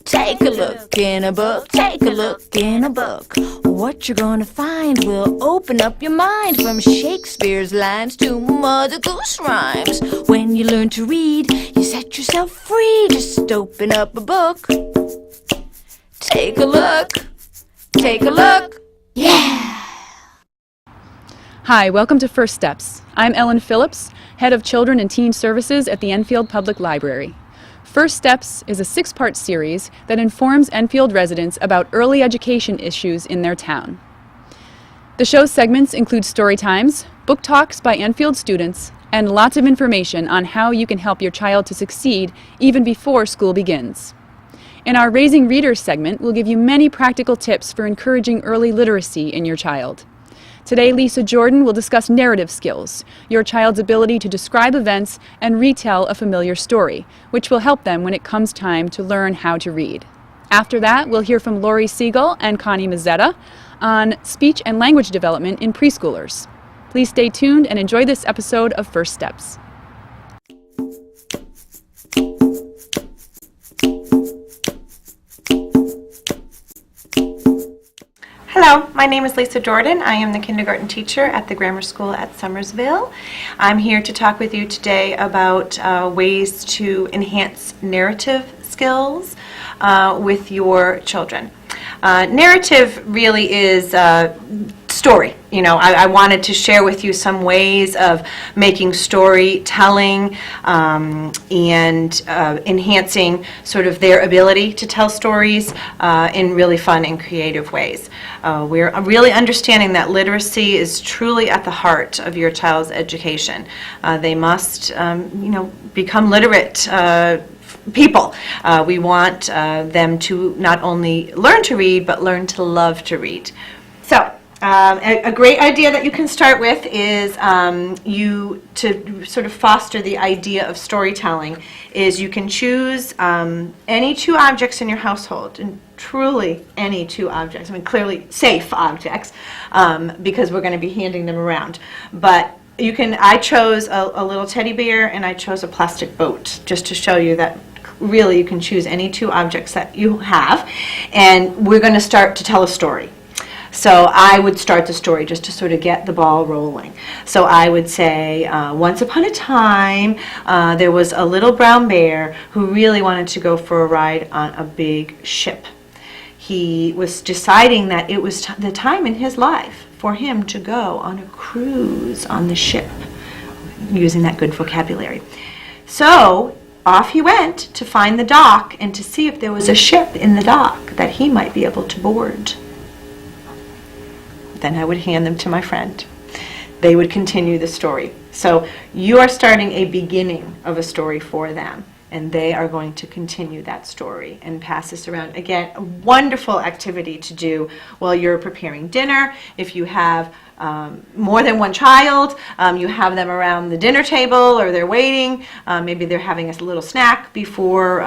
Take a look in a book, take a look in a book. What you're gonna find will open up your mind, from Shakespeare's lines to Mother Goose rhymes. When you learn to read, you set yourself free. Just open up a book. Take a look, take a look, yeah! Hi, welcome to First Steps. I'm Ellen Phillips, Head of Children and Teen Services at the Enfield Public Library. First Steps is a 6-part series that informs Enfield residents about early education issues in their town. The show's segments include story times, book talks by Enfield students, and lots of information on how you can help your child to succeed even before school begins. In our Raising Readers segment, we'll give you many practical tips for encouraging early literacy in your child. Today, Lisa Jordan will discuss narrative skills, your child's ability to describe events and retell a familiar story, which will help them when it comes time to learn how to read. After that, we'll hear from Lori Siegel and Connie Mazzetta on speech and language development in preschoolers. Please stay tuned and enjoy this episode of First Steps. Hello, my name is Lisa Jordan. I am the kindergarten teacher at the grammar school at Summersville. I'm here to talk with you today about ways to enhance narrative skills with your children. Narrative really is story. You know, I wanted to share with you some ways of making storytelling and enhancing sort of their ability to tell stories in really fun and creative ways. We're really understanding that literacy is truly at the heart of your child's education. They must, become literate people. We want them to not only learn to read, but learn to love to read. So, a great idea that you can start with is to sort of foster the idea of storytelling is you can choose any 2 objects in your household, and truly any 2 objects. I mean, clearly safe objects because we're going to be handing them around. But you can. I chose a little teddy bear and I chose a plastic boat just to show you that really you can choose any 2 objects that you have, and we're going to start to tell a story. So I would start the story just to sort of get the ball rolling. So I would say, once upon a time, there was a little brown bear who really wanted to go for a ride on a big ship. He was deciding that it was the time in his life for him to go on a cruise on the ship, using that good vocabulary. So off he went to find the dock and to see if there was a ship in the dock that he might be able to board. Then I would hand them to my friend. They would continue the story. So you are starting a beginning of a story for them, and they are going to continue that story and pass this around. Again, a wonderful activity to do while you're preparing dinner. If you have more than one child, you have them around the dinner table or they're waiting. Maybe they're having a little snack before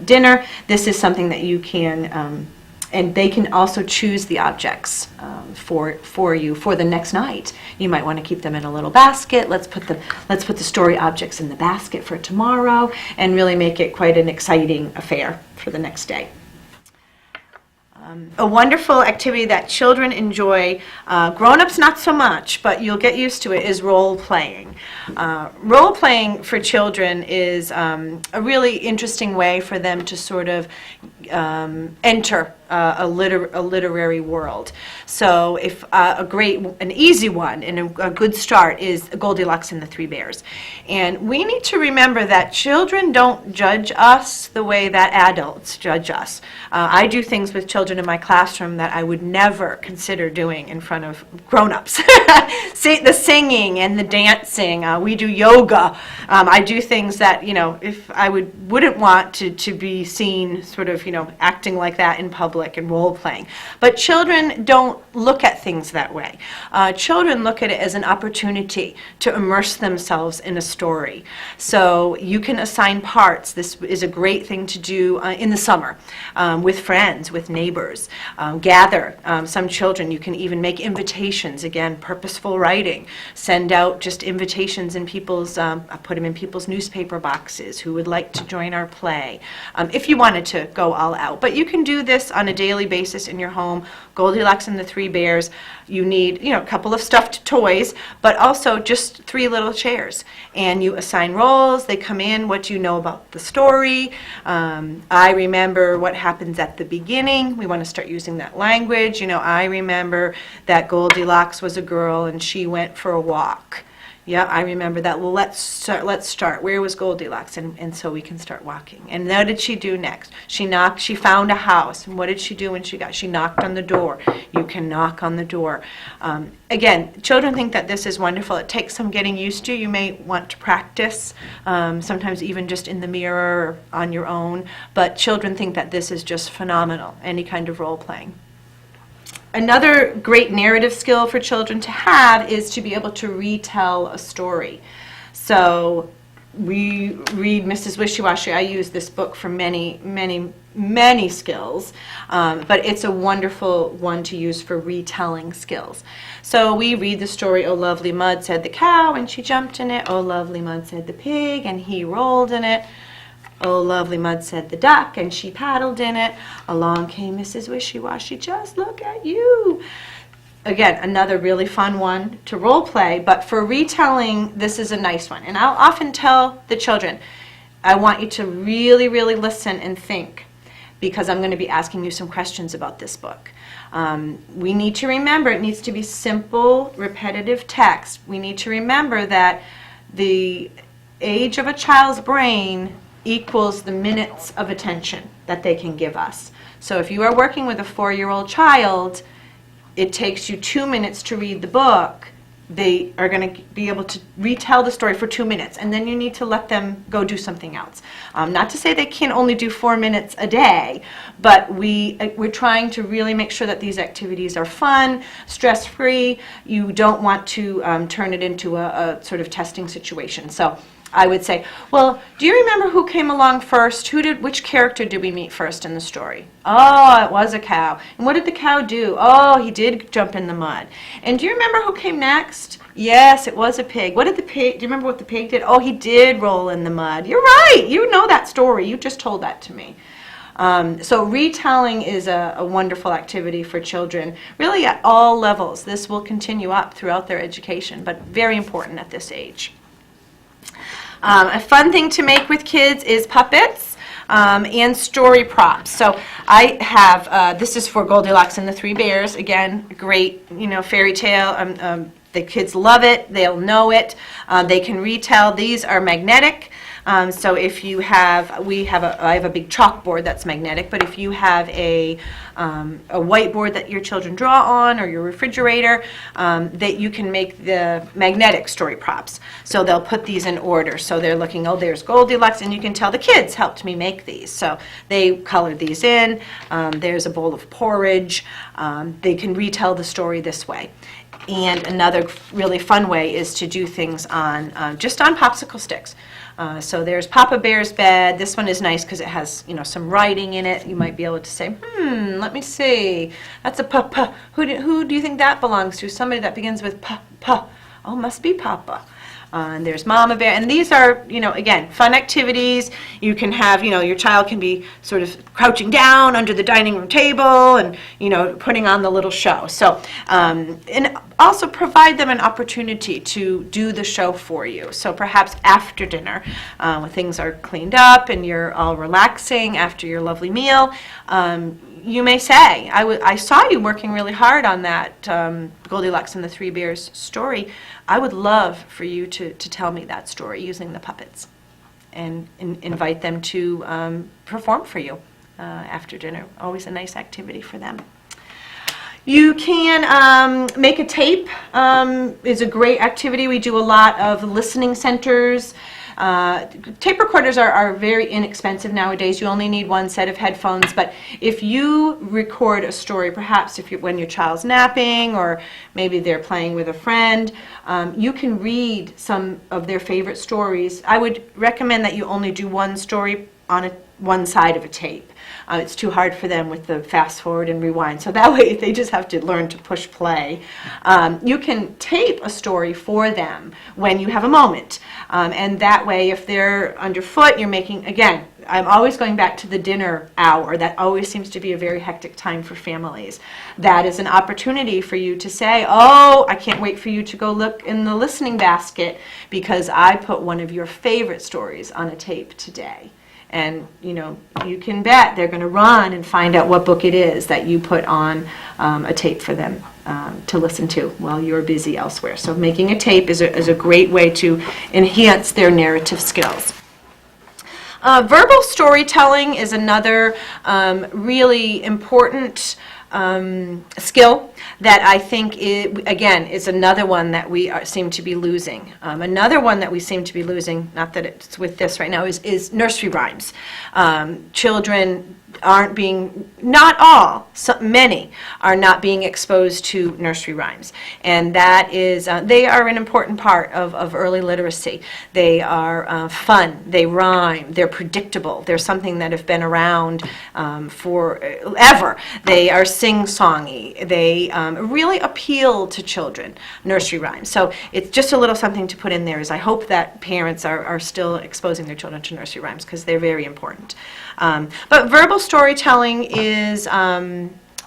dinner. This is something that you can and they can also choose the objects for you for the next night. You might want to keep them in a little basket. Let's put the story objects in the basket for tomorrow, and really make it quite an exciting affair for the next day. A wonderful activity that children enjoy, grown-ups not so much, but you'll get used to it, is role-playing. Role-playing for children is a really interesting way for them to sort of enter a literary world. So if an easy one and a good start is Goldilocks and the Three Bears. And we need to remember that children don't judge us the way that adults judge us. I do things with children in my classroom that I would never consider doing in front of grown-ups. The singing and the dancing. We do yoga. I do things that, if I wouldn't want to be seen sort of, acting like that in public. public and role playing. But children don't look at things that way. Children look at it as an opportunity to immerse themselves in a story. So you can assign parts. This is a great thing to do in the summer with friends, with neighbors. Gather some children. You can even make invitations. Again, purposeful writing. Send out just invitations in people's, put them in people's newspaper boxes who would like to join our play. If you wanted to go all out. But you can do this on a daily basis in your home. Goldilocks and the Three Bears. You need, a couple of stuffed toys, but also just 3 little chairs. And you assign roles. They come in. What do you know about the story? I remember what happens at the beginning. We want to start using that language. I remember that Goldilocks was a girl and she went for a walk. Yeah, I remember that. Well, let's start. Where was Goldilocks? And so we can start walking. And what did she do next? She found a house. And what did she do when she knocked on the door? You can knock on the door. Again, children think that this is wonderful. It takes some getting used to. You may want to practice, sometimes even just in the mirror or on your own. But children think that this is just phenomenal, any kind of role playing. Another great narrative skill for children to have is to be able to retell a story. So we read Mrs. Wishy-Washy. I use this book for many, many, many skills, but it's a wonderful one to use for retelling skills. So we read the story, "Oh, lovely mud," said the cow, and she jumped in it. "Oh, lovely mud," said the pig, and he rolled in it. "Oh, lovely mud," said the duck, and she paddled in it. Along came Mrs. Wishy-Washy, "Just look at you." Again, another really fun one to role play, but for retelling, this is a nice one. And I'll often tell the children, I want you to really, really listen and think, because I'm going to be asking you some questions about this book. We need to remember it needs to be simple, repetitive text. We need to remember that the age of a child's brain equals the minutes of attention that they can give us. So if you are working with a 4-year-old child, it takes you 2 minutes to read the book. They are going to be able to retell the story for 2 minutes, and then you need to let them go do something else. Not to say they can only do 4 minutes a day, but we're trying to really make sure that these activities are fun, stress-free. You don't want to turn it into a sort of testing situation. So I would say, well, do you remember who came along first? Which character did we meet first in the story? Oh, it was a cow. And what did the cow do? Oh, he did jump in the mud. And do you remember who came next? Yes, it was a pig. What did the pig, do you remember what the pig did? Oh, he did roll in the mud. You're right. You know that story. You just told that to me. So retelling is a wonderful activity for children, really at all levels. This will continue up throughout their education, but very important at this age. A fun thing to make with kids is puppets and story props. So I have, this is for Goldilocks and the Three Bears. Again, great, fairy tale. The kids love it. They'll know it. They can retell. These are magnetic. So if you have, I have a big chalkboard that's magnetic, but if you have a whiteboard that your children draw on or your refrigerator, that you can make the magnetic story props. So they'll put these in order. So they're looking, oh, there's Goldilocks, and you can tell the kids helped me make these. So they colored these in. There's a bowl of porridge. They can retell the story this way. And another really fun way is to do things just on popsicle sticks. So there's Papa Bear's bed. This one is nice because it has, some writing in it. You might be able to say, let me see. That's a papa. Who do you think that belongs to? Somebody that begins with pa. Oh, must be Papa. And there's Mama Bear. And these are, again, fun activities. You can have, your child can be sort of crouching down under the dining room table and, putting on the little show. So, and also provide them an opportunity to do the show for you. So perhaps after dinner, when things are cleaned up and you're all relaxing after your lovely meal, you may say, I saw you working really hard on that Goldilocks and the Three Bears story. I would love for you to tell me that story using the puppets, and invite them to perform for you after dinner. Always a nice activity for them. You can make a tape. Is a great activity. We do a lot of listening centers. Tape recorders are very inexpensive nowadays. You only need one set of headphones, but if you record a story, perhaps when your child's napping or maybe they're playing with a friend, you can read some of their favorite stories. I would recommend that you only do one story on one side of a tape. It's too hard for them with the fast forward and rewind. So that way they just have to learn to push play. You can tape a story for them when you have a moment. And that way if they're underfoot, you're making, again, I'm always going back to the dinner hour. That always seems to be a very hectic time for families. That is an opportunity for you to say, oh, I can't wait for you to go look in the listening basket because I put one of your favorite stories on a tape today. And, you know, you can bet they're going to run and find out what book it is that you put on a tape for them to listen to while you're busy elsewhere. So making a tape is a great way to enhance their narrative skills. Verbal storytelling is another really important skill that I think, again, is another one that we seem to be losing. Another one that we seem to be losing, not that it's with this right now, is nursery rhymes. Children aren't being, not all, many are not being exposed to nursery rhymes. And that is, they are an important part of early literacy. They are fun, they rhyme, they're predictable, they're something that have been around forever. They are sing-songy, they really appeal to children, nursery rhymes. So it's just a little something to put in there, is I hope that parents are still exposing their children to nursery rhymes because they're very important. But verbal storytelling is,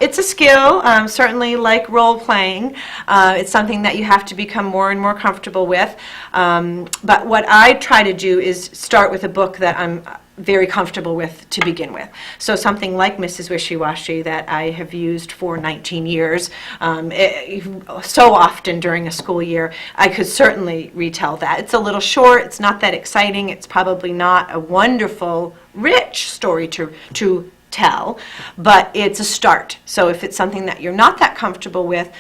it's a skill, certainly like role-playing. It's something that you have to become more and more comfortable with. But what I try to do is start with a book that I'm very comfortable with to begin with. So something like Mrs. Wishy-Washy that I have used for 19 years, so often during a school year, I could certainly retell that. It's a little short, it's not that exciting, it's probably not a wonderful, rich story to tell, but it's a start. So if it's something that you're not that comfortable with,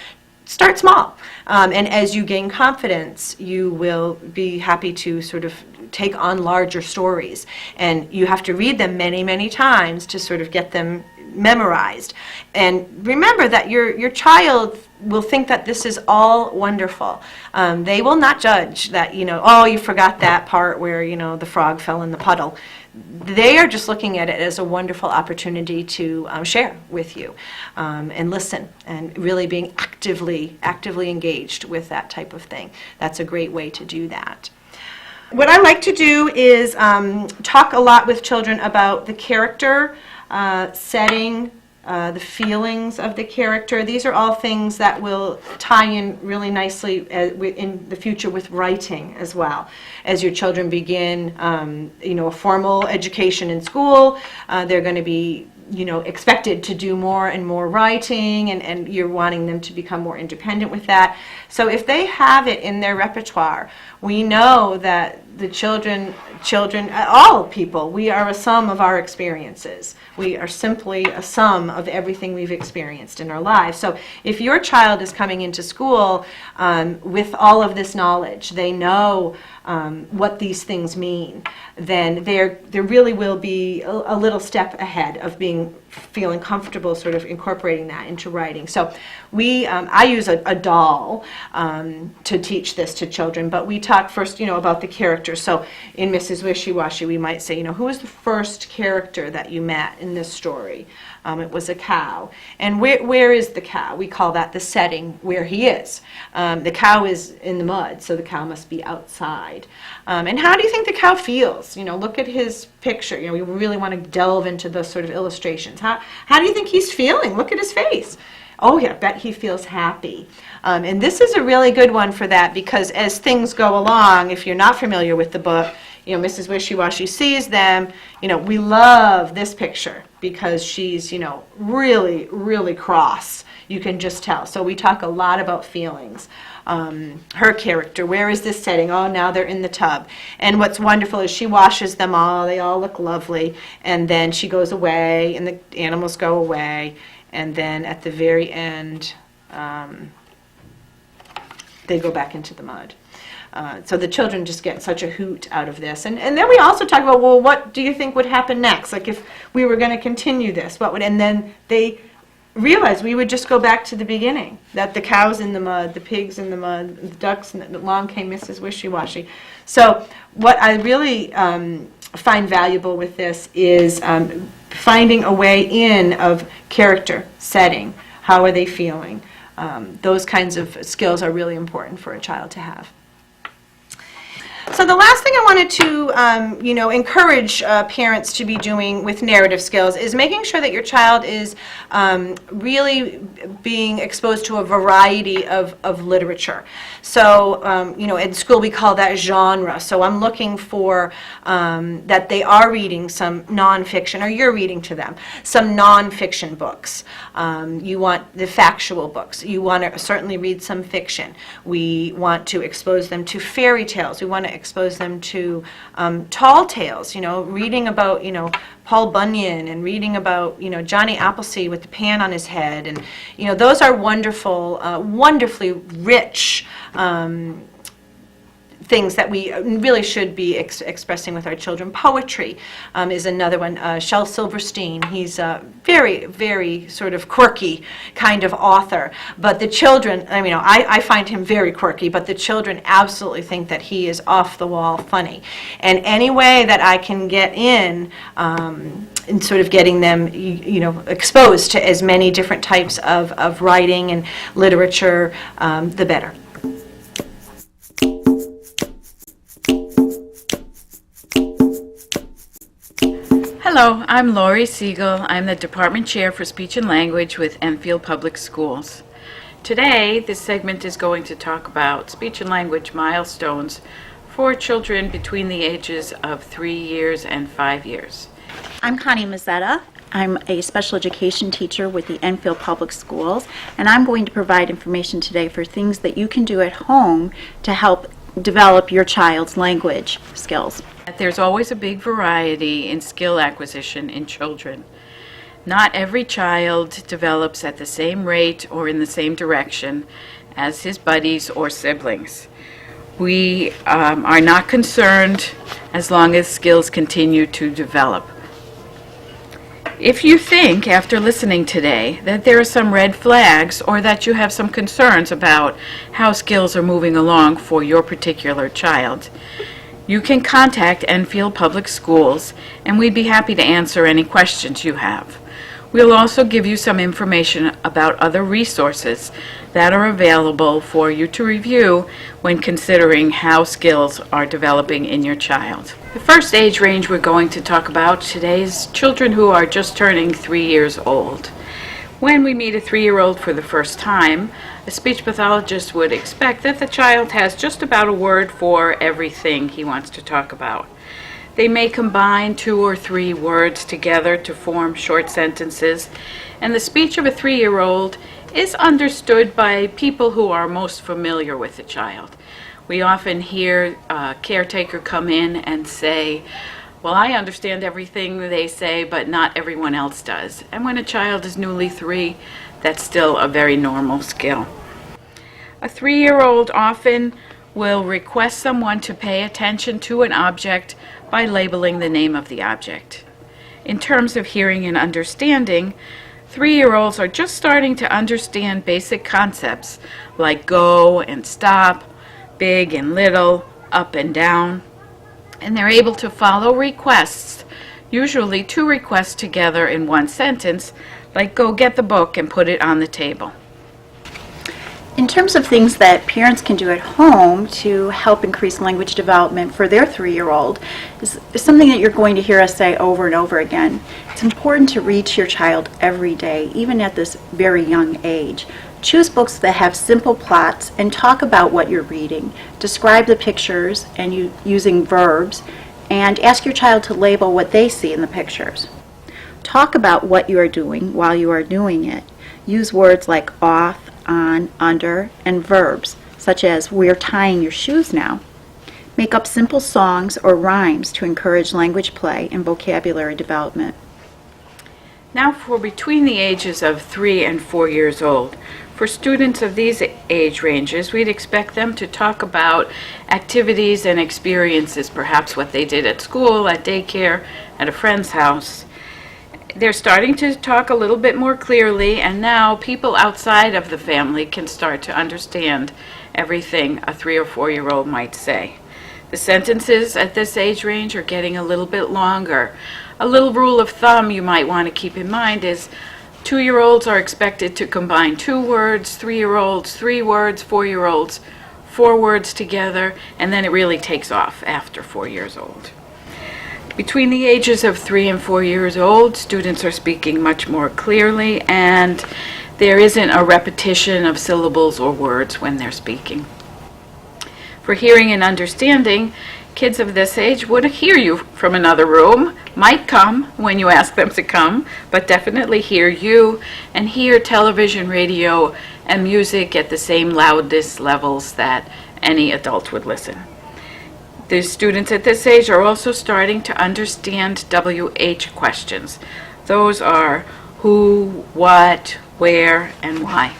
start small. And as you gain confidence, you will be happy to sort of take on larger stories. And you have to read them many, many times to sort of get them memorized. And remember that your child will think that this is all wonderful. They will not judge that, you know, oh, you forgot that part where, you know, the frog fell in the puddle. They are just looking at it as a wonderful opportunity to share with you and listen and really being actively engaged with that type of thing. That's a great way to do that. What I like to do is talk a lot with children about the character, setting, the feelings of the character. These are all things that will tie in really nicely in the future with writing as well. As your children begin, you know, a formal education in school, they're going to be, you know, expected to do more and more writing, and you're wanting them to become more independent with that. So if they have it in their repertoire, we know that the children, all people, we are a sum of our experiences. We are simply a sum of everything we've experienced in our lives. So if your child is coming into school with all of this knowledge, they know what these things mean, then there really will be a little step ahead of feeling comfortable sort of incorporating that into writing. So I use a doll to teach this to children, but we talk first, you know, about the character. So in Mrs. Wishy-Washy, we might say, you know, who was the first character that you met in this story? It was a cow. And where is the cow? We call that the setting where he is. The cow is in the mud, so the cow must be outside. And how do you think the cow feels? You know, look at his picture. You know, we really want to delve into those sort of illustrations. How do you think he's feeling? Look at his face. Oh yeah, I bet he feels happy. And this is a really good one for that, because as things go along, if you're not familiar with the book, you know, Mrs. Wishy-Washy sees them, you know, we love this picture because she's, you know, really, really cross. You can just tell. So we talk a lot about feelings. Her character, where is this setting? Oh, now they're in the tub. And what's wonderful is she washes them all. They all look lovely. And then she goes away, and the animals go away. And then at the very end, they go back into the mud. So the children just get such a hoot out of this. And then we also talk about, well, what do you think would happen next? Like if we were going to continue this, what would, and then they realized we would just go back to the beginning, that the cows in the mud, the pigs in the mud, the ducks, and along came Mrs. Wishy-Washy. So what I really find valuable with this is finding a way in of character, setting, how are they feeling. Those kinds of skills are really important for a child to have. So the last thing I wanted to, encourage parents to be doing with narrative skills is making sure that your child is really being exposed to a variety of literature. So, in school we call that genre. So I'm looking for that they are reading some nonfiction, or you're reading to them some nonfiction books. You want the factual books. You want to certainly read some fiction. We want to expose them to fairy tales. We want to expose them to tall tales, reading about, Paul Bunyan, and reading about, Johnny Appleseed with the pan on his head. And, those are wonderful, wonderfully rich things that we really should be expressing with our children. Poetry is another one. Shel Silverstein, he's a very, very sort of quirky kind of author. But the children, I find him very quirky, but the children absolutely think that he is off the wall funny. And any way that I can get in sort of getting them, exposed to as many different types of writing and literature, the better. Hello, I'm Lori Siegel. I'm the Department Chair for Speech and Language with Enfield Public Schools. Today, this segment is going to talk about speech and language milestones for children between the ages of 3 years and 5 years. I'm Connie Mazzetta. I'm a special education teacher with the Enfield Public Schools, and I'm going to provide information today for things that you can do at home to help develop your child's language skills. There's always a big variety in skill acquisition in children. Not every child develops at the same rate or in the same direction as his buddies or siblings. We are not concerned as long as skills continue to develop. If you think, after listening today, that there are some red flags or that you have some concerns about how skills are moving along for your particular child, you can contact Enfield Public Schools, and we'd be happy to answer any questions you have. We'll also give you some information about other resources that are available for you to review when considering how skills are developing in your child. The first age range we're going to talk about today is children who are just turning 3 years old. When we meet a 3-year-old for the first time, a speech pathologist would expect that the child has just about a word for everything he wants to talk about. They may combine 2 or 3 words together to form short sentences, and the speech of a 3-year-old is understood by people who are most familiar with the child. We often hear a caretaker come in and say, "Well, I understand everything they say, but not everyone else does." And when a child is newly 3, that's still a very normal skill. A 3-year-old often will request someone to pay attention to an object by labeling the name of the object. In terms of hearing and understanding, 3-year-olds are just starting to understand basic concepts like go and stop, big and little, up and down, and they're able to follow requests, usually 2 requests together in one sentence, like go get the book and put it on the table. In terms of things that parents can do at home to help increase language development for their 3-year-old is something that you're going to hear us say over and over again. It's important to read to your child every day, even at this very young age. Choose books that have simple plots and talk about what you're reading. Describe the pictures and using verbs, and ask your child to label what they see in the pictures. Talk about what you are doing while you are doing it. Use words like off, on, under, and verbs, such as we're tying your shoes now. Make up simple songs or rhymes to encourage language play and vocabulary development. Now for between the ages of 3 and 4 years old. For students of these age ranges, we'd expect them to talk about activities and experiences, perhaps what they did at school, at daycare, at a friend's house. They're starting to talk a little bit more clearly, and now people outside of the family can start to understand everything a 3 or 4 year old might say. The sentences at this age range are getting a little bit longer. A little rule of thumb you might want to keep in mind is 2-year-olds are expected to combine 2 words, 3-year-olds 3 words, 4-year-olds 4 words together, and then it really takes off after 4 years old. Between the ages of 3 and 4 years old, students are speaking much more clearly, and there isn't a repetition of syllables or words when they're speaking. For hearing and understanding, kids of this age would hear you from another room, might come when you ask them to come, but definitely hear you and hear television, radio, and music at the same loudness levels that any adult would listen. The students at this age are also starting to understand WH questions. Those are who, what, where, and why.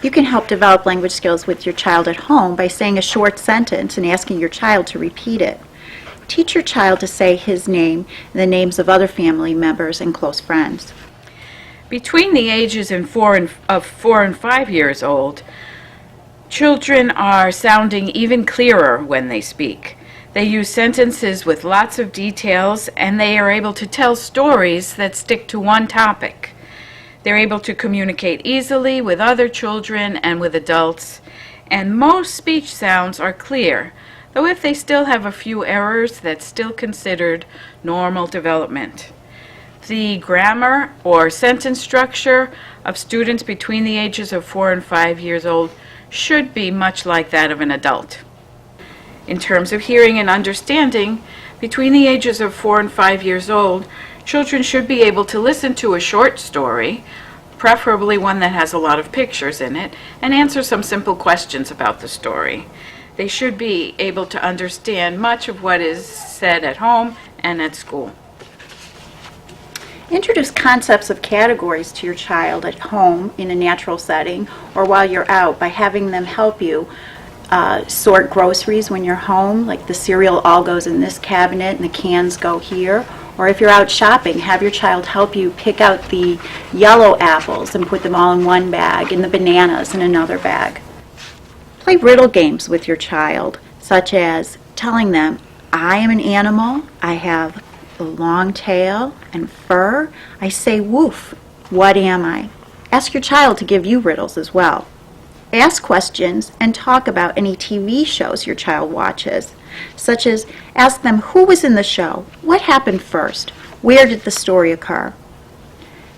You can help develop language skills with your child at home by saying a short sentence and asking your child to repeat it. Teach your child to say his name and the names of other family members and close friends. Between the ages of 4 and 5 years old, children are sounding even clearer when they speak. They use sentences with lots of details, and they are able to tell stories that stick to one topic. They're able to communicate easily with other children and with adults, and most speech sounds are clear, though if they still have a few errors, that's still considered normal development. The grammar or sentence structure of students between the ages of 4 and 5 years old should be much like that of an adult. In terms of hearing and understanding, between the ages of 4 and 5 years old, children should be able to listen to a short story, preferably one that has a lot of pictures in it, and answer some simple questions about the story. They should be able to understand much of what is said at home and at school. Introduce concepts of categories to your child at home in a natural setting or while you're out by having them help you sort groceries when you're home, like the cereal all goes in this cabinet and the cans go here. Or if you're out shopping, have your child help you pick out the yellow apples and put them all in one bag and the bananas in another bag. Play riddle games with your child, such as telling them, I am an animal, I have a long tail and fur, I say woof, what am I? Ask your child to give you riddles as well. Ask questions and talk about any TV shows your child watches, such as ask them who was in the show, what happened first, where did the story occur.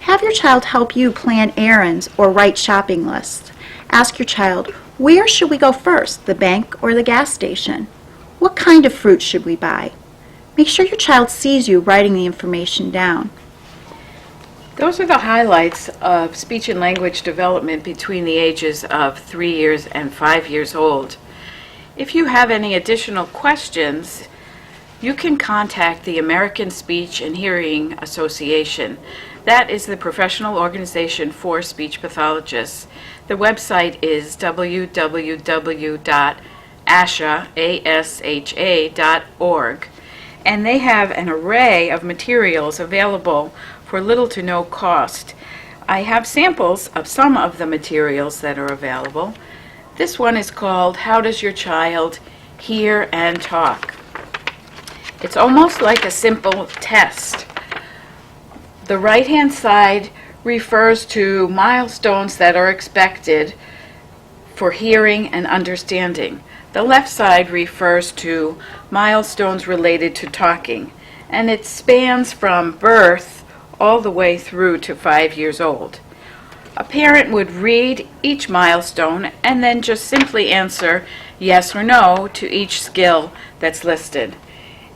Have your child help you plan errands or write shopping lists. Ask your child, where should we go first, the bank or the gas station? What kind of fruit should we buy? Make sure your child sees you writing the information down. Those are the highlights of speech and language development between the ages of 3 years and 5 years old. If you have any additional questions, you can contact the American Speech and Hearing Association. That is the professional organization for speech pathologists. The website is www.asha.org, and they have an array of materials available for little to no cost. I have samples of some of the materials that are available. This one is called How Does Your Child Hear and Talk? It's almost like a simple test. The right-hand side refers to milestones that are expected for hearing and understanding. The left side refers to milestones related to talking, and it spans from birth all the way through to 5 years old. A parent would read each milestone and then just simply answer yes or no to each skill that's listed.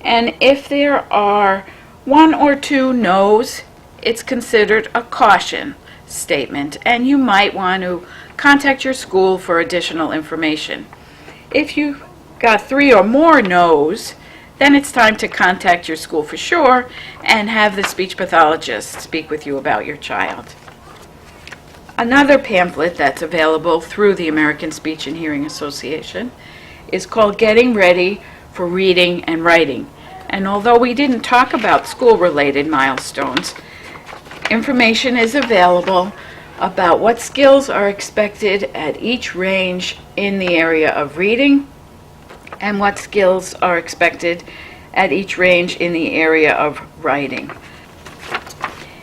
And if there are 1 or 2 no's, it's considered a caution statement, and you might want to contact your school for additional information. If you got 3 or more no's, then it's time to contact your school for sure and have the speech pathologist speak with you about your child. Another pamphlet that's available through the American Speech and Hearing Association is called Getting Ready for Reading and Writing. And although we didn't talk about school-related milestones, information is available about what skills are expected at each range in the area of reading and what skills are expected at each range in the area of writing.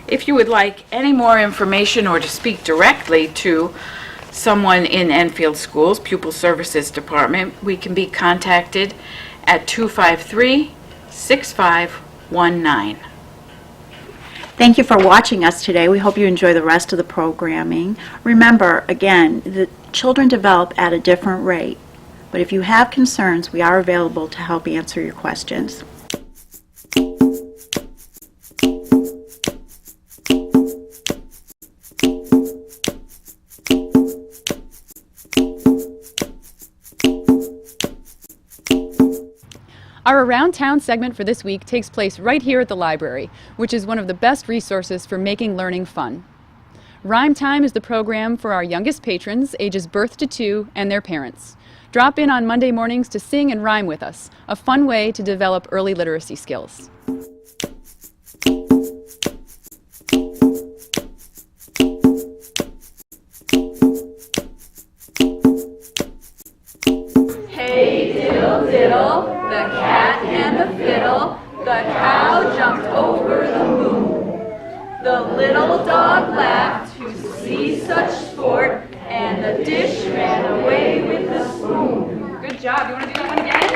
If you would like any more information or to speak directly to someone in Enfield Schools Pupil Services Department, we can be contacted at 253-6519. Thank you for watching us today. We hope you enjoy the rest of the programming. Remember, again, the children develop at a different rate, but if you have concerns, we are available to help answer your questions. Our Around Town segment for this week takes place right here at the library, which is one of the best resources for making learning fun. Rhyme Time is the program for our youngest patrons, ages birth to 2, and their parents. Drop in on Monday mornings to sing and rhyme with us, a fun way to develop early literacy skills. Hey diddle diddle, the cat and the fiddle, the cow jumped over the moon. The little dog laughed to see such sport, and the dish ran away with the spoon. Good job. You want to do that one again?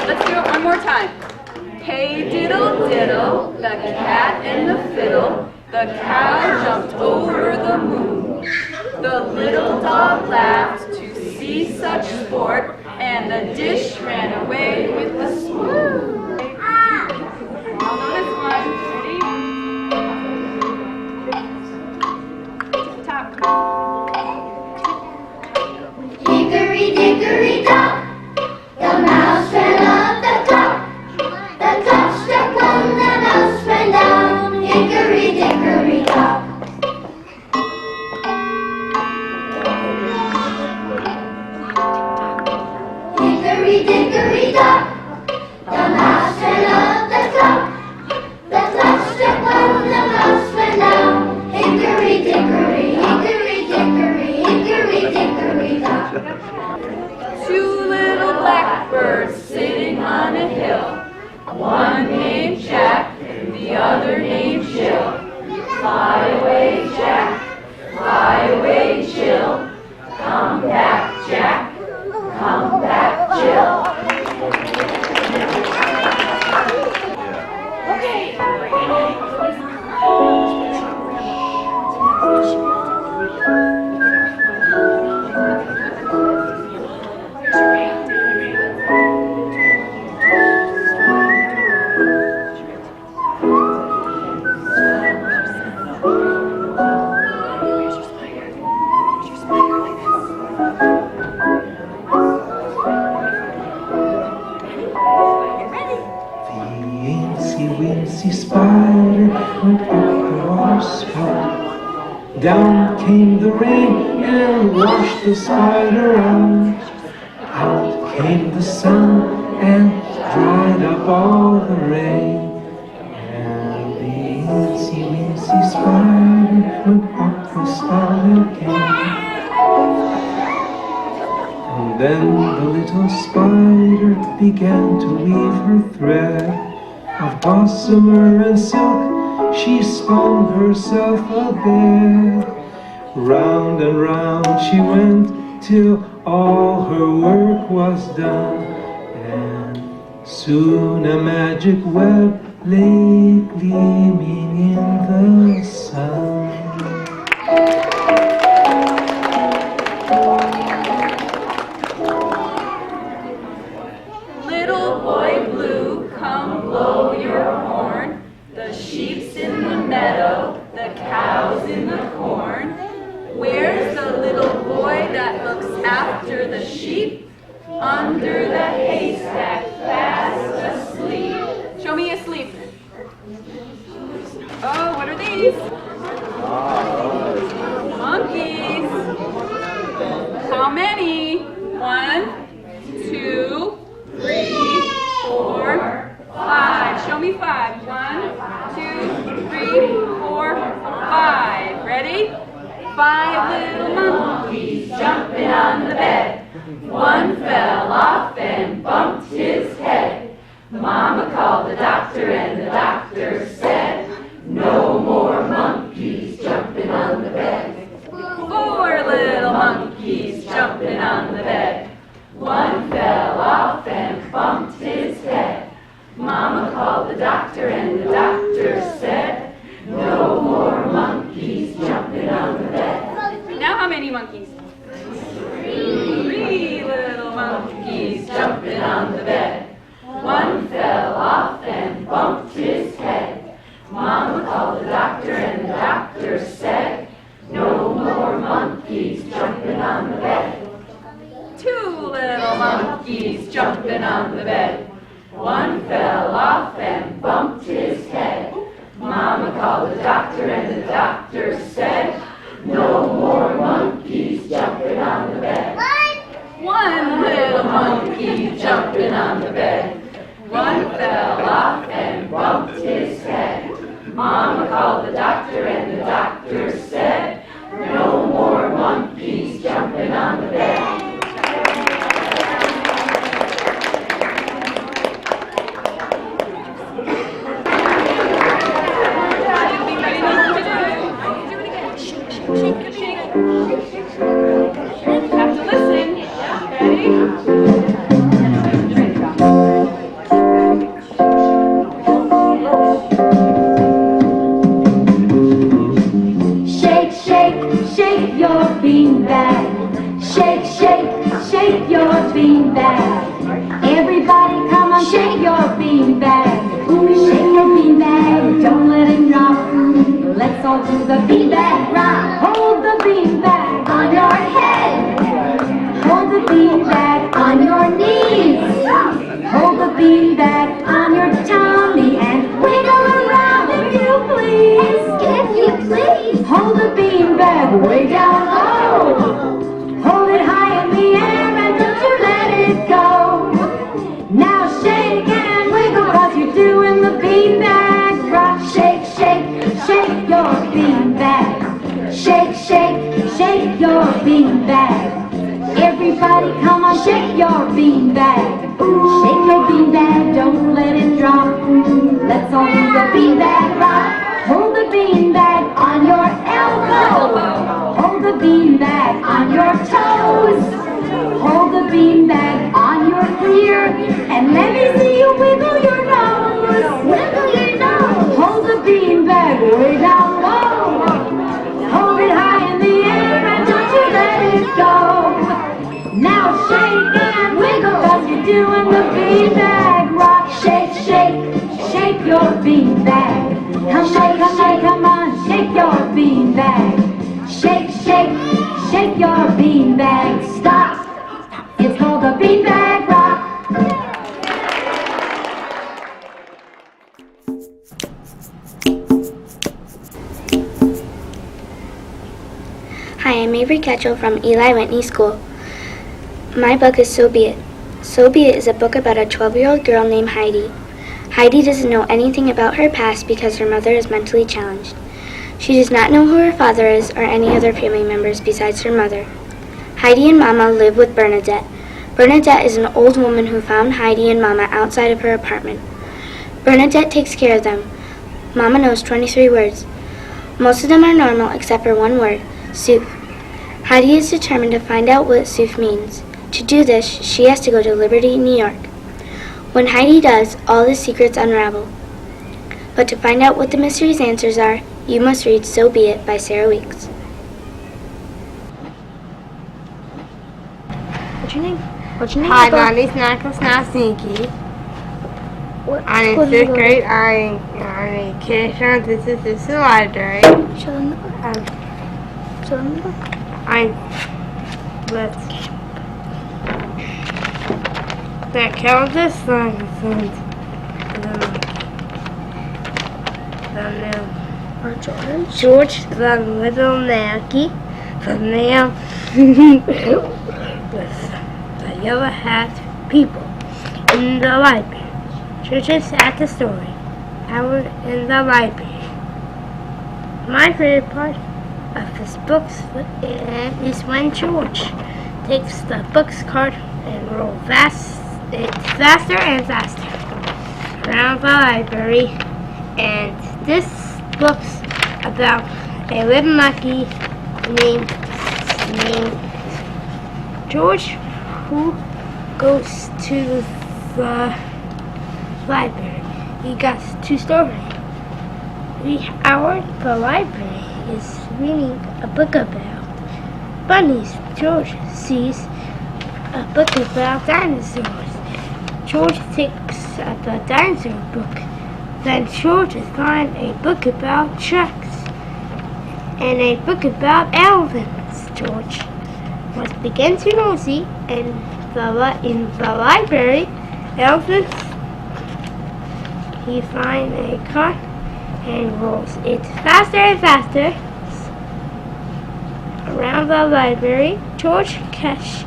Let's do it one more time. Hey diddle diddle, the cat and the fiddle, the cow jumped over the moon. The little dog laughed to see such sport, and the dish ran away with the spoon. All know this one. Ready? Top. Hickory dickory dock, the mouse ran up the clock. The clock struck one, the mouse ran down. Hickory dickory dock. Hickory dickory dock, the mouse ran up the clock. The clock struck one, the mouse ran down. Hickory dickory, hickory dickory, hickory dickory dock. Two little blackbirds sitting on a hill. One named Jack, the other named Jill. Fly away, Jack, fly away, Jill. Come back, Jack, come back, Jill. Wincy spider went up the water spout. Down came the rain and washed the spider out. Out came the sun and dried up all the rain. And the wincy spider went up the spout again. And then the little spider began to weave her thread of gossamer and silk. She spun herself a bed. Round and round she went till all her work was done. And soon a magic web lay gleaming in the sun. Little boy blue, come blow your horn. The sheep's in the meadow, the cow's in the corn. Where's the little boy that looks after the sheep? Under the haystack, fast sleep. Oh, what are these? Monkeys. How many? 1, 2, 3, 4, 5. Show me 5. 1, 2, 3, 4, 5. Ready? 5 little monkeys jumping on the bed. One fell off and bumped his head. Mama called the doctor and the doctor said, no more monkeys jumping on the bed. 4 little monkeys jumping on the bed. One fell off and bumped his head. Mama called the doctor and the doctor said, no more monkeys jumping on the bed. Now how many monkeys? 3 little monkeys jumping on the bed. One fell off and bumped his head. Mama called the doctor and the doctor said, no more monkeys jumping on the bed. 2 little monkeys jumping on the bed. One fell off and bumped his head. Mama called the doctor and the doctor said, no more monkeys jumping on the bed. 1 little monkey jumping on the bed. One fell off and bumped his head. Mama called the doctor and the doctor said, no more monkeys jumping on the bed. Have to listen. Shake, shake, shake your beanbag. Shake, shake, shake your beanbag. Everybody come on, shake your beanbag. Shake your beanbag, don't let it drop. Let's all do the beanbag rock. Hold the beanbag on your head. Hold the beanbag on your knees. Hold the beanbag on your tummy and wiggle around if you please. If you please. Hold the beanbag way down low. Hold it high in the air and don't you let it go. Now shake and wiggle 'cause you're doing the beanbag rock. Shake, shake, shake your beanbag. Shake, shake, shake your beanbag. Everybody come on, shake your beanbag. Shake your beanbag, don't let it drop. Let's all do the beanbag rock. Hold the beanbag on your elbow. Hold the beanbag on your toes. Hold the beanbag on your ear. And let me see you wiggle your nose. Wiggle your nose. Hold the beanbag way down low. Hold it high in the air and don't you let it go. Now shake and wiggle 'cause you're doing the beanbag rock. Shake, shake, shake your beanbag. Come on, come on, come on, shake your beanbag. Shake, shake, shake your beanbag. Stop. It's called the beanbag rock. Hi, I'm Avery Ketchell from Eli Whitney School. My book is So Be It. So Be It is a book about a 12-year-old girl named Heidi. Heidi doesn't know anything about her past because her mother is mentally challenged. She does not know who her father is or any other family members besides her mother. Heidi and Mama live with Bernadette. Bernadette is an old woman who found Heidi and Mama outside of her apartment. Bernadette takes care of them. Mama knows 23 words. Most of them are normal except for one word, soup. Heidi is determined to find out what soup means. To do this, she has to go to Liberty, New York. When Heidi does, all the secrets unravel. But to find out what the mystery's answers are, you must read So Be It by Sarah Weeks. What's your name? What's your name? Hi, my name's Nicholas Nasinki. I'm in 6th grade. I'm in kindergarten. This is the library. Show them the book. Show them the book. That counts as the name George the Little Monkey, the name with the yellow hat people in the library. Churches at the story. Howard in the library. My favorite part of this book is when George takes the book's cart and rolls faster and faster around the library. And this book's about a little monkey named George who goes to the library. He got 2 stories. Howard, the library, is reading a book about bunnies. George sees a book about dinosaurs. George takes the dinosaur book. Then George finds a book about sharks and a book about elephants. George was begin to nosy in the library. Elephants. He finds a cart and rolls it faster and faster around the library. George catch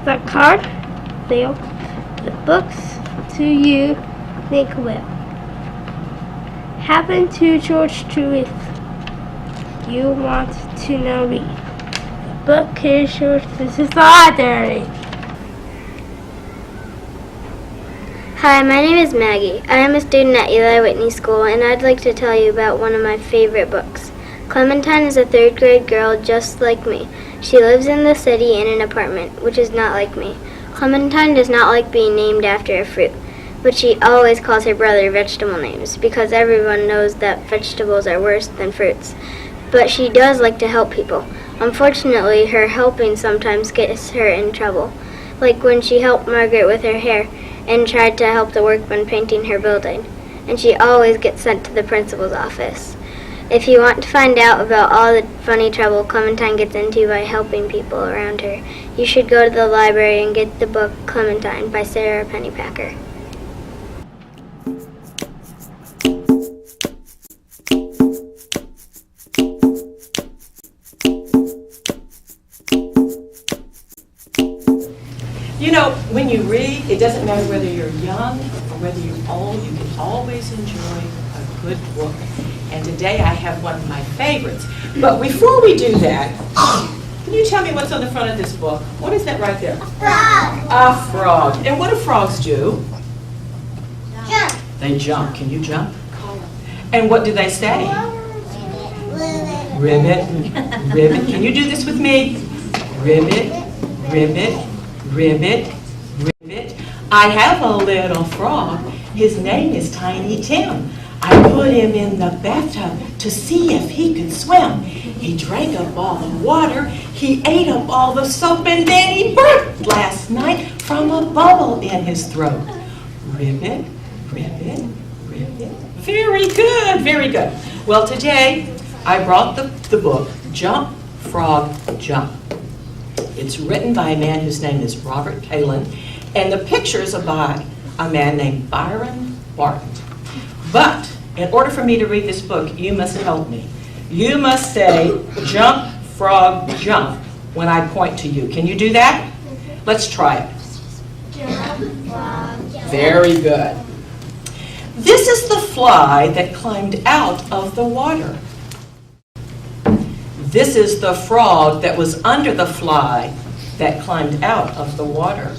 the cart, Leo, the books to you think will happen to George Truth. You want to know read. The book is George. This is the library. Hi, my name is Maggie. I am a student at Eli Whitney School, and I'd like to tell you about one of my favorite books. Clementine is a 3rd grade girl just like me. She lives in the city in an apartment, which is not like me. Clementine does not like being named after a fruit, but she always calls her brother vegetable names, because everyone knows that vegetables are worse than fruits. But she does like to help people. Unfortunately, her helping sometimes gets her in trouble, like when she helped Margaret with her hair, and tried to help the workmen painting her building, and she always gets sent to the principal's office. If you want to find out about all the funny trouble Clementine gets into by helping people around her, you should go to the library and get the book Clementine by Sarah Pennypacker. You know, when you read, it doesn't matter whether you're young or whether you're old, you can always enjoy a good book. And today I have one of my favorites. But before we do that, can you tell me what's on the front of this book? What is that right there? A frog. A frog. And what do frogs do? Jump. They jump. Can you jump? And what do they say? Ribbit, ribbit. Can you do this with me? Ribbit, ribbit, ribbit, ribbit. I have a little frog. His name is Tiny Tim. I put him in the bathtub to see if he could swim. He drank up all the water, he ate up all the soap, and then he burped last night from a bubble in his throat. Ribbit, ribbit, ribbit. Very good, very good. Well, today I brought the book, Jump, Frog, Jump. It's written by a man whose name is Robert Palin, and the pictures are by a man named Byron Barton. But in order for me to read this book, you must help me. You must say, jump, frog, jump, when I point to you. Can you do that? Let's try it. Jump, frog, jump. Very good. This is the fly that climbed out of the water. This is the frog that was under the fly that climbed out of the water.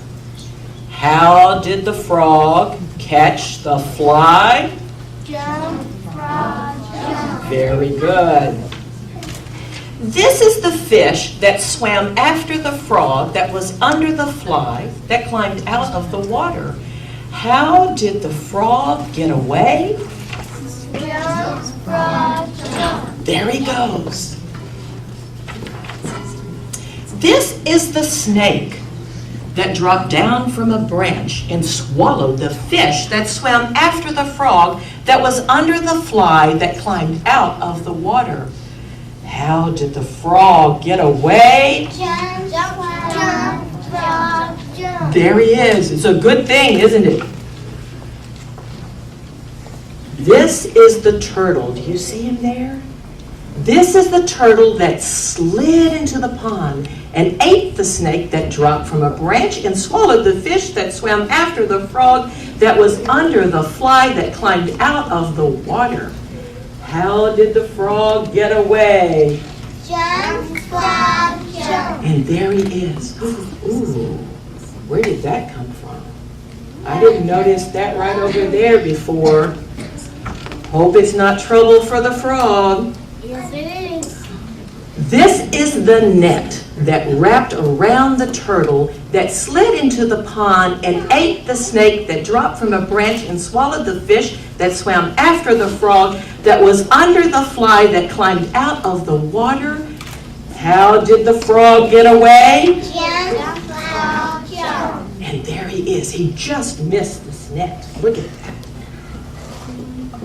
How did the frog catch the fly? Jump, frog, jump. Very good. This is the fish that swam after the frog that was under the fly that climbed out of the water. How did the frog get away? Jump, frog, jump. There he goes. This is the snake that dropped down from a branch and swallowed the fish that swam after the frog that was under the fly that climbed out of the water. How did the frog get away? Jump, jump, frog, jump. There he is. It's a good thing, isn't it? This is the turtle. Do you see him there? This is the turtle that slid into the pond and ate the snake that dropped from a branch and swallowed the fish that swam after the frog that was under the fly that climbed out of the water. How did the frog get away? Jump, frog, jump. And there he is. Ooh, where did that come from? I didn't notice that right over there before. Hope it's not trouble for the frog. Yes, it is. This is the net that wrapped around the turtle that slid into the pond and ate the snake that dropped from a branch and swallowed the fish that swam after the frog that was under the fly that climbed out of the water. How did the frog get away? Jump, frog, jump. And there he is. He just missed this net. Look at that.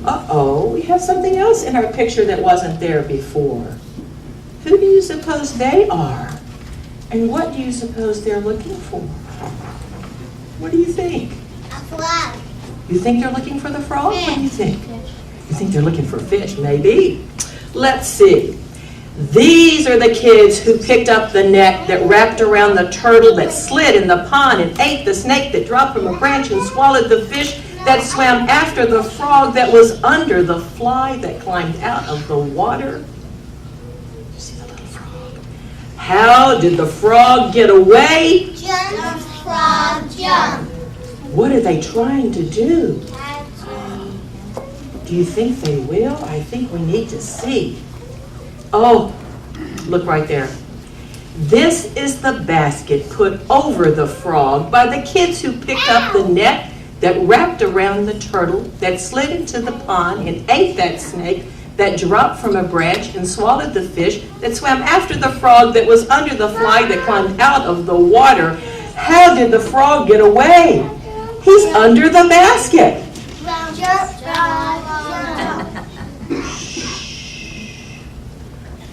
Uh-oh, we have something else in our picture that wasn't there before. Who do you suppose they are? And what do you suppose they're looking for? What do you think? A frog. You think they're looking for the frog? What do you think? You think they're looking for fish? Maybe. Let's see. These are the kids who picked up the net that wrapped around the turtle that slid in the pond and ate the snake that dropped from a branch and swallowed the fish that swam after the frog that was under the fly that climbed out of the water. You see the little frog? How did the frog get away? Jump, frog, jump. What are they trying to do? Do you think they will? I think we need to see. Oh, look right there. This is the basket put over the frog by the kids who picked up the net that wrapped around the turtle that slid into the pond and ate that snake that dropped from a branch and swallowed the fish that swam after the frog that was under the fly that climbed out of the water. How did the frog get away? He's under the basket. Jump, frog, jump.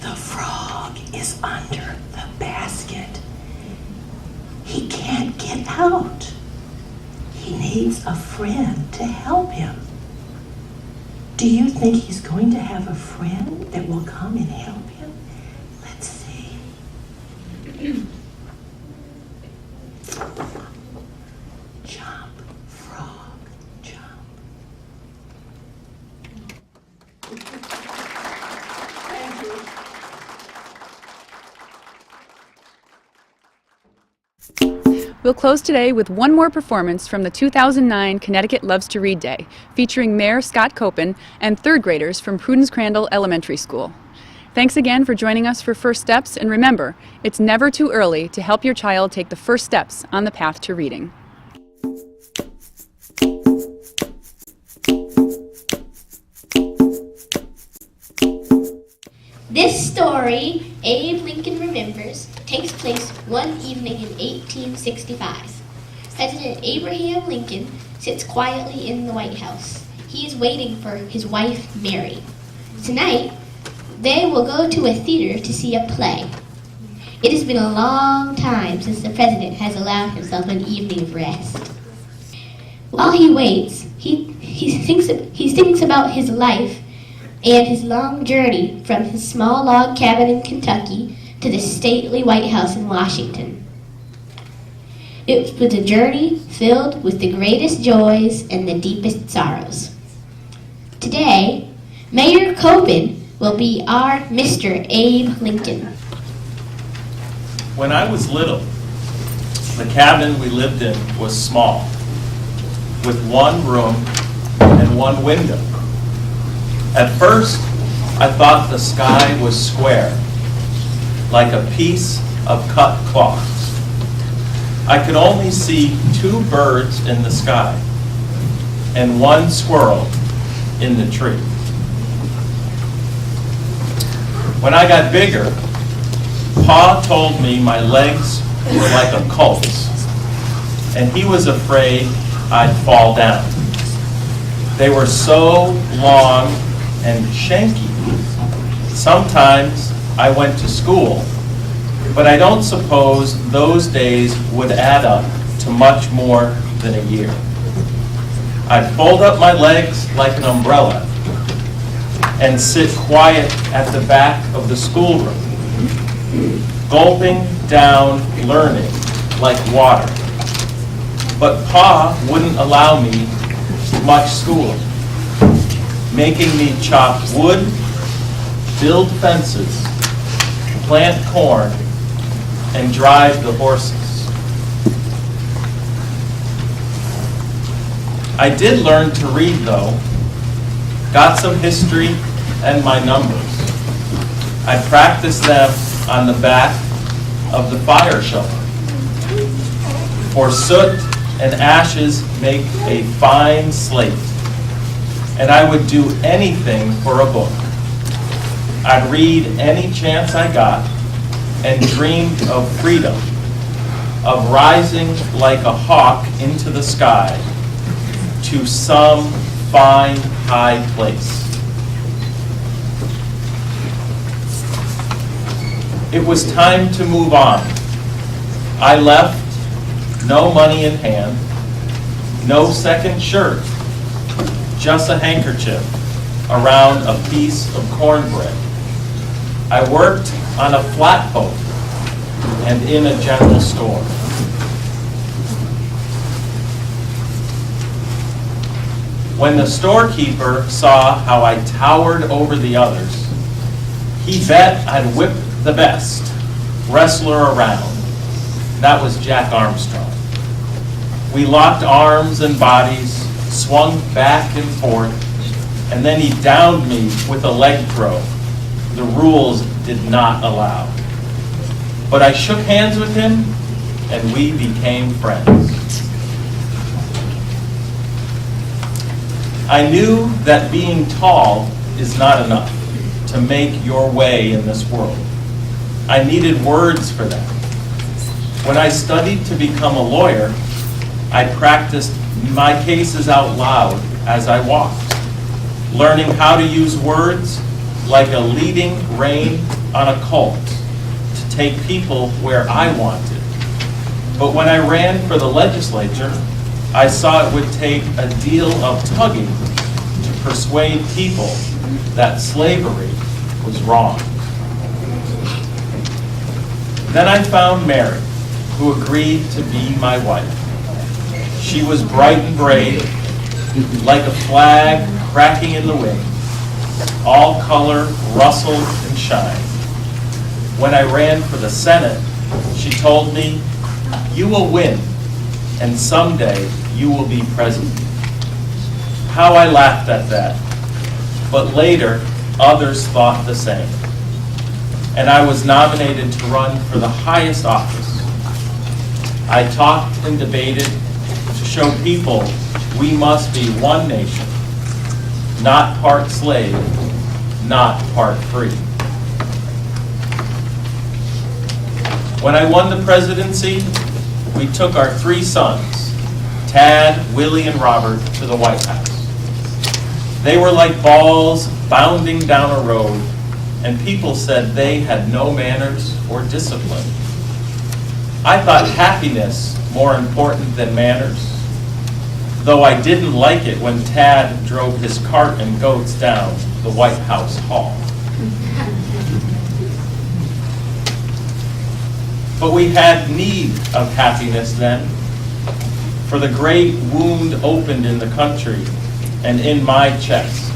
The frog is under the basket. He can't get out. He needs a friend to help him. Do you think he's going to have a friend that will come and help him? Let's see. Jump, frog, jump. Thank you. We'll close today with one more performance from the 2009 Connecticut Loves to Read Day, featuring Mayor Scott Copen and third graders from Prudence Crandall Elementary School. Thanks again for joining us for First Steps, and remember, it's never too early to help your child take the first steps on the path to reading. This story, Abe Lincoln Remembers, takes place one evening in 1865. President Abraham Lincoln sits quietly in the White House. He is waiting for his wife, Mary. Tonight, they will go to a theater to see a play. It has been a long time since the president has allowed himself an evening of rest. While he waits, he thinks about his life and his long journey from his small log cabin in Kentucky to the stately White House in Washington. It was a journey filled with the greatest joys and the deepest sorrows. Today, Mayor Copen will be our Mr. Abe Lincoln. When I was little, the cabin we lived in was small, with one room and one window. At first, I thought the sky was square, like a piece of cut cloth. I could only see 2 birds in the sky and 1 squirrel in the tree. When I got bigger, Pa told me my legs were like a colt's, and he was afraid I'd fall down. They were so long and shanky. Sometimes I went to school, but I don't suppose those days would add up to much more than a year. I'd fold up my legs like an umbrella and sit quiet at the back of the schoolroom, gulping down learning like water. But Pa wouldn't allow me much schooling, making me chop wood, build fences, plant corn, and drive the horses. I did learn to read, though. Got some history and my numbers. I practiced them on the back of the fire shovel. For soot and ashes make a fine slate, and I would do anything for a book. I'd read any chance I got and dreamed of freedom, of rising like a hawk into the sky to some fine high place. It was time to move on. I left, no money in hand, no second shirt, just a handkerchief around a piece of cornbread. I worked on a flatboat and in a general store. When the storekeeper saw how I towered over the others, he bet I'd whip the best wrestler around. That was Jack Armstrong. We locked arms and bodies, swung back and forth, and then he downed me with a leg throw the rules did not allow. But I shook hands with him, and we became friends. I knew that being tall is not enough to make your way in this world. I needed words for that. When I studied to become a lawyer, I practiced my cases out loud as I walked, learning how to use words like a leading rein on a colt to take people where I wanted. But when I ran for the legislature, I saw it would take a deal of tugging to persuade people that slavery was wrong. Then I found Mary, who agreed to be my wife. She was bright and brave, like a flag cracking in the wind, all color, rustle, and shine. When I ran for the Senate, she told me, "You will win, and someday you will be president." How I laughed at that, but later others thought the same. And I was nominated to run for the highest office. I talked and debated to show people we must be one nation, not part slave, not part free. When I won the presidency, we took our 3 sons, Tad, Willie, and Robert, to the White House. They were like balls bounding down a road, and people said they had no manners or discipline. I thought happiness more important than manners, though I didn't like it when Tad drove his cart and goats down the White House hall. But we had need of happiness then, for the great wound opened in the country and in my chest,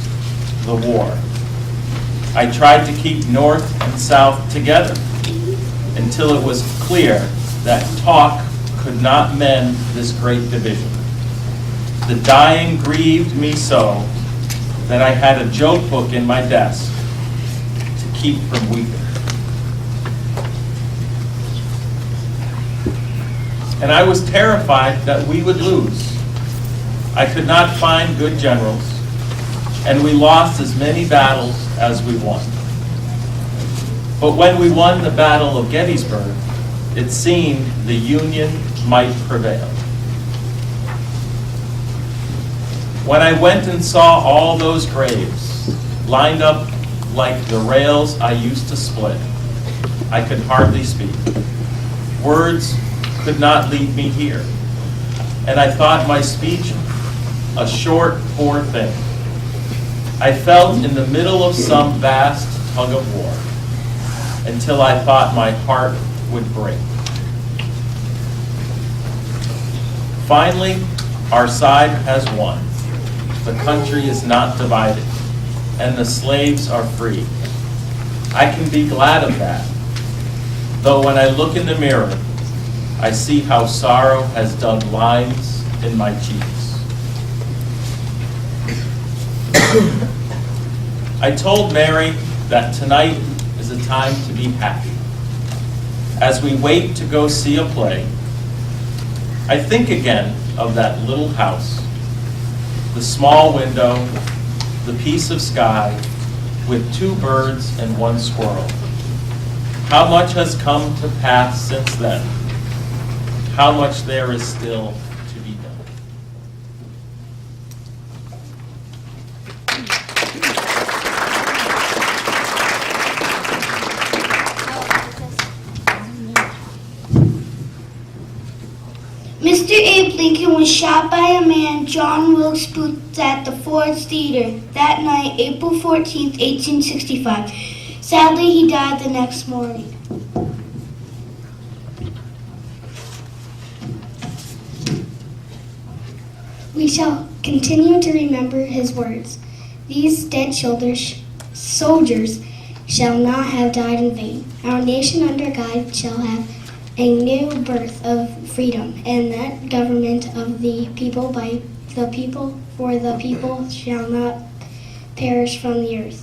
the war. I tried to keep North and South together until it was clear that talk could not mend this great division. The dying grieved me so that I had a joke book in my desk to keep from weeping. And I was terrified that we would lose. I could not find good generals, and we lost as many battles as we won. But when we won the Battle of Gettysburg, it seemed the Union might prevail. When I went and saw all those graves lined up like the rails I used to split, I could hardly speak. Words could not lead me here, and I thought my speech a short, poor thing. I felt in the middle of some vast tug of war, until I thought my heart would break. Finally, our side has won. The country is not divided, and the slaves are free. I can be glad of that, though when I look in the mirror, I see how sorrow has dug lines in my cheeks. I told Mary that tonight is a time to be happy. As we wait to go see a play, I think again of that little house, the small window, the piece of sky with 2 birds and 1 squirrel. How much has come to pass since then? How much there is still to be done. Mr. Abe Lincoln was shot by a man, John Wilkes Booth, at the Ford's Theater that night, April 14th, 1865. Sadly, he died the next morning. We shall continue to remember his words. These dead soldiers shall not have died in vain. Our nation under God shall have a new birth of freedom, and that government of the people, by the people, for the people, shall not perish from the earth.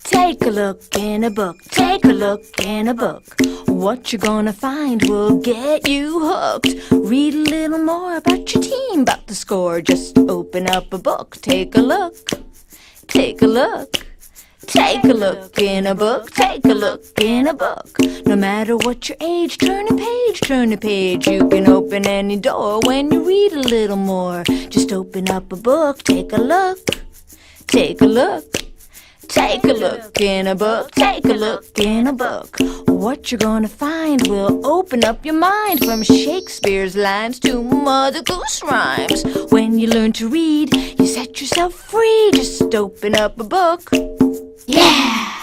Take a look in a book, take a look in a book. What you're gonna find will get you hooked. Read a little more about your team, about the score. Just open up a book, take a look, take a look. Take a look in a book, take a look in a book. No matter what your age, turn a page, turn a page. You can open any door when you read a little more. Just open up a book, take a look, take a look. Take a look in a book, take a look in a book. What you're gonna find will open up your mind, from Shakespeare's lines to Mother Goose rhymes. When you learn to read, you set yourself free. Just open up a book. Yeah!